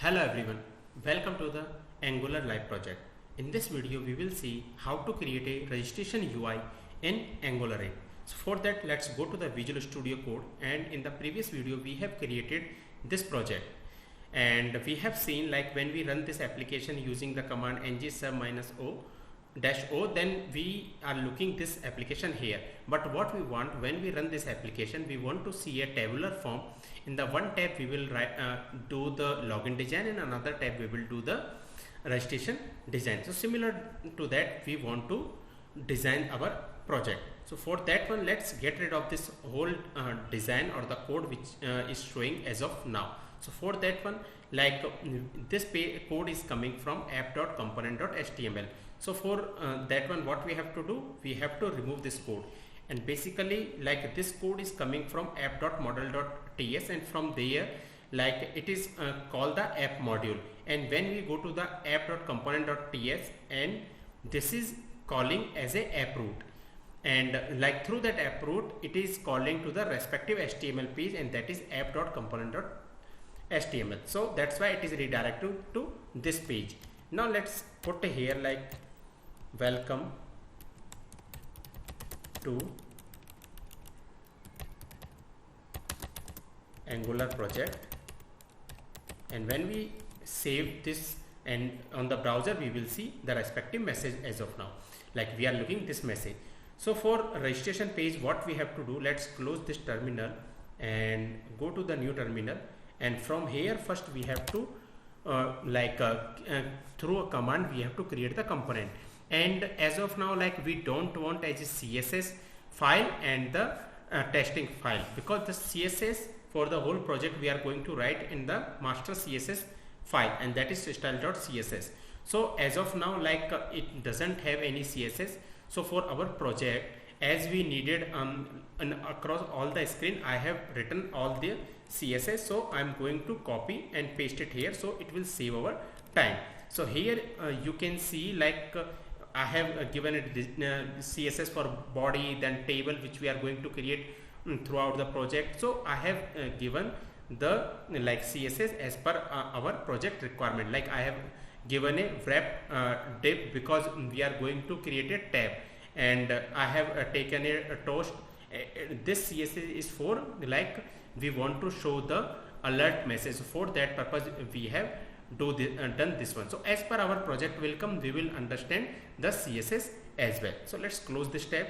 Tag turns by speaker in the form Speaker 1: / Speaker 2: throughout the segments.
Speaker 1: Hello everyone, welcome to the Angular Live project. In this video we will see how to create a registration UI in Angular 8. So for that let's go to the Visual Studio Code, and in the previous video we have created this project, and we have seen like when we run this application using the command ng sub -o, then we are looking this application here. But what we want when we run this application, we want to see a tabular form. In the one tab we will do the login design, and another tab we will do the registration design. So similar to that we want to design our project. So for that one, let's get rid of this whole design or the code which is showing as of now. So for that one, like this code is coming from app.component.html. So for that one, what we have to do, we have to remove this code, and basically like this code is coming from app.model.ts, and from there like it is called the app module. And when we go to the app.component.ts, and this is calling as a app root, and like through that app root it is calling to the respective HTML page, and that is app.component.html. So that's why it is redirected to this page. Now let's put here like welcome to Angular project, and when we save this and on the browser we will see the respective message as of now, like we are looking this message. So for registration page, what we have to do, let's close this terminal and go to the new terminal, and from here first we have to through a command we have to create the component. And as of now, like we don't want as a CSS file and the testing file, because the CSS for the whole project we are going to write in the master CSS file, and that is style.css. So as of now, like it doesn't have any CSS. So for our project, as we needed across all the screen, I have written all the CSS. So I'm going to copy and paste it here, so it will save our time. So here you can see like I have given it CSS for body, then table which we are going to create throughout the project. So I have given the like CSS as per our project requirement. Like I have given a wrap div because we are going to create a tab, and I have taken a toast. This CSS is for like we want to show the alert message. For that purpose we have done this one. So as per our project welcome, we will understand the CSS as well. So let's close this tab,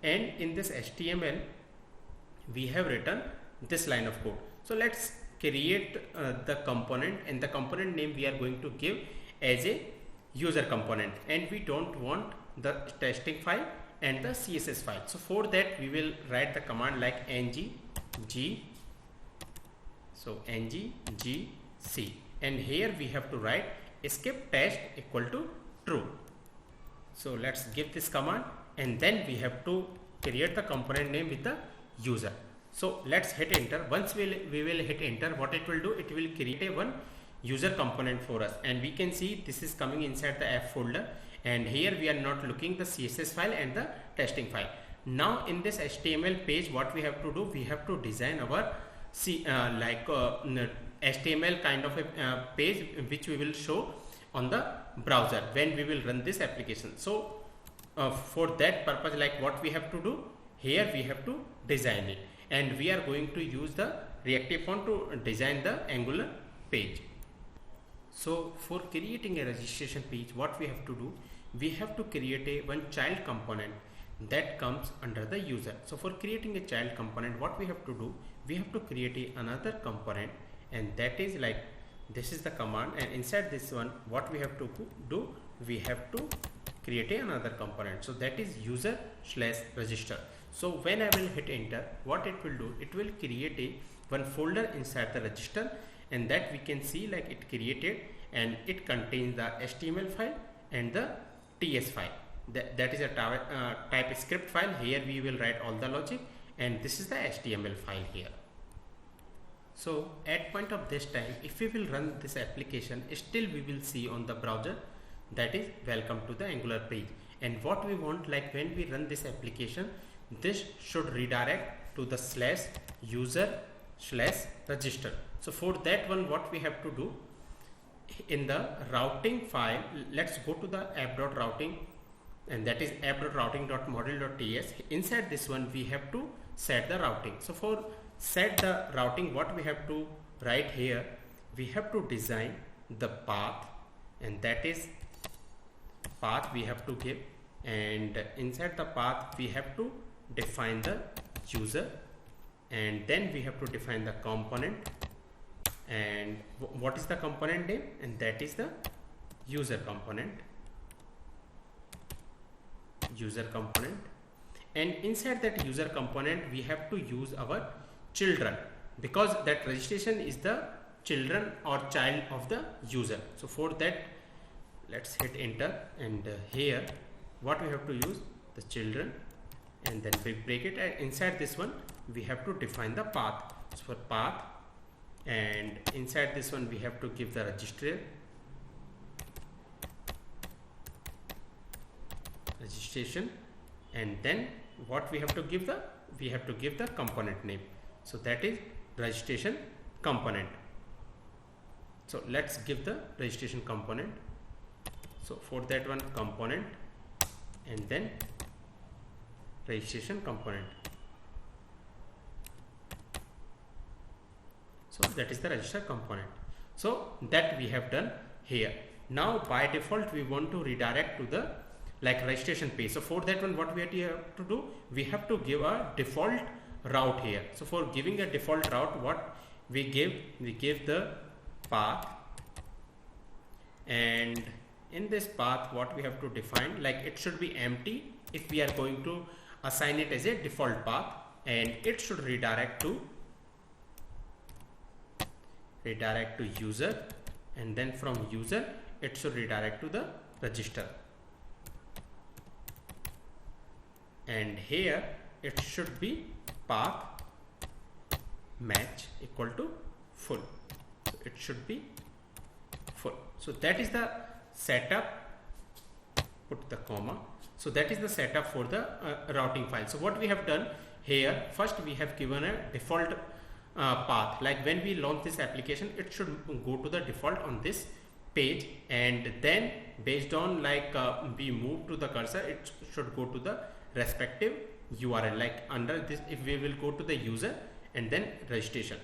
Speaker 1: and in this HTML we have written this line of code. So let's create the component, and the component name we are going to give as a user component, and we don't want the testing file and the CSS file. So for that we will write the command like ng-g, so ng-gc, and here we have to write escape test equal to true. So let's give this command, and then we have to create the component name with the user. So let's hit enter. Once we will hit enter, what it will do, it will create a one user component for us, and we can see this is coming inside the app folder, and here we are not looking the CSS file and the testing file. Now in this HTML page, what we have to do, we have to design our HTML kind of a page which we will show on the browser when we will run this application. So for that purpose, like what we have to do here, we have to design it, and we are going to use the reactive font to design the Angular page. So for creating a registration page, what we have to do, we have to create a one child component that comes under the user. So for creating a child component, what we have to do, we have to create another component, and that is like this is the command, and inside this one what we have to do, we have to create another component, so that is user/register. So when I will hit enter, what it will do, it will create one folder inside the register, and that we can see like it created, and it contains the HTML file and the TS file. That is a TypeScript file. Here we will write all the logic, and this is the HTML file here. So at point of this time, if we will run this application, still we will see on the browser that is welcome to the Angular page. And what we want, like when we run this application, this should redirect to the /user/register. So for that one, what we have to do, in the routing file, let's go to the app.routing, and that is app.routing.module.ts. Inside this one we have to set the routing. So for set the routing, what we have to write here, we have to design the path, and that is path we have to give, and inside the path we have to define the user, and then we have to define the component. And what is the component name? And that is the user component. And inside that user component we have to use our children, because that registration is the children or child of the user. So for that, let's hit enter, and here what we have to use, the children, and then break it, and inside this one we have to define the path. So for path, and inside this one we have to give the registration, and then what we have to give, the component name. So that is registration component. So let's give the registration component. So for that one, component, and then registration component. So that is the register component. So that we have done here. Now by default we want to redirect to the registration page. So for that one, what we have to do, we have to give a default route here. So for giving a default route, what we give the path, and in this path what we have to define, it should be empty if we are going to assign it as a default path, and it should redirect to user, and then from user it should redirect to the register, and here it should be path match equal to full. So it should be full. So that is the setup, put the comma. So that is the setup for the routing file. So what we have done here, first we have given a default path. When we launch this application, it should go to the default on this page, and then based on we move to the cursor, it should go to the respective URL. Under this, if we will go to the user and then registration.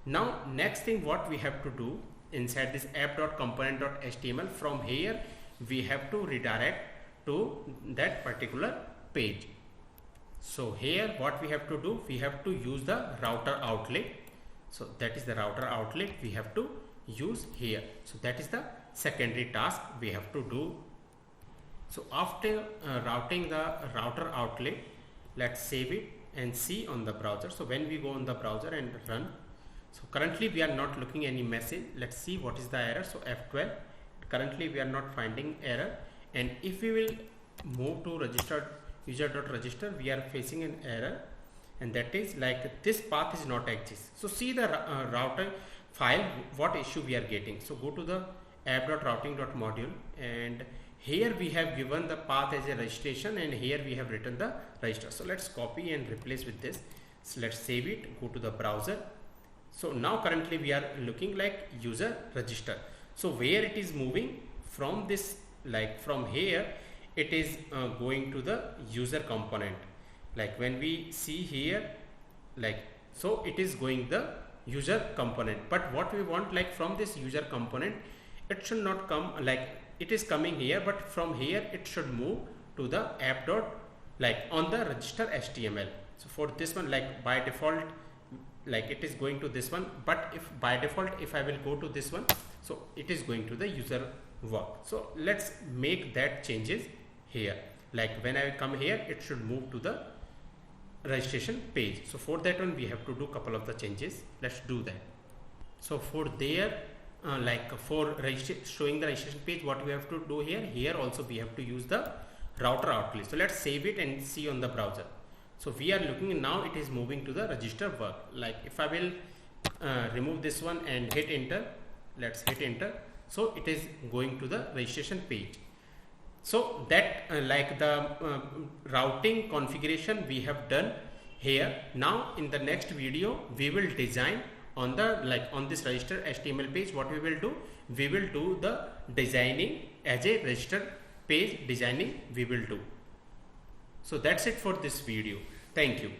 Speaker 1: Now next thing what we have to do, inside this app.component.html, from here we have to redirect to that particular page. So here what we have to do, we have to use the router outlet. So that is the router outlet we have to use here. So that is the secondary task we have to do. So after routing the router outlet, let's save it and see on the browser. So when we go on the browser and run, so currently we are not looking any message. Let's see what is the error. So F12, currently we are not finding error, and if we will move to registered user.register, we are facing an error, and that is this path is not exist. So see the router file, what issue we are getting. So go to the app.routing.module, and here we have given the path as a registration, and here we have written the register. So let's copy and replace with this. So let's save it, go to the browser. So now currently we are looking user register. So where it is moving from this, from here it is going to the user component. When we see here, so it is going the user component, but what we want, from this user component, it should not come it is coming here, but from here it should move to the app dot on the register HTML. So for this one, by default, it is going to this one, but if by default if I will go to this one, so it is going to the user work. So let's make that changes here. When I come here, it should move to the registration page. So for that one we have to do couple of the changes. Let's do that. So for there, for showing the registration page, what we have to do here also we have to use the router outlet. So let's save it and see on the browser. So we are looking now, it is moving to the register work. If I will remove this one and hit enter, let's hit enter. So it is going to the registration page. So that the routing configuration we have done here. Now in the next video we will design on the on this register HTML page, what we will do the designing as a register page designing we will do. So that's it for this video. Thank you.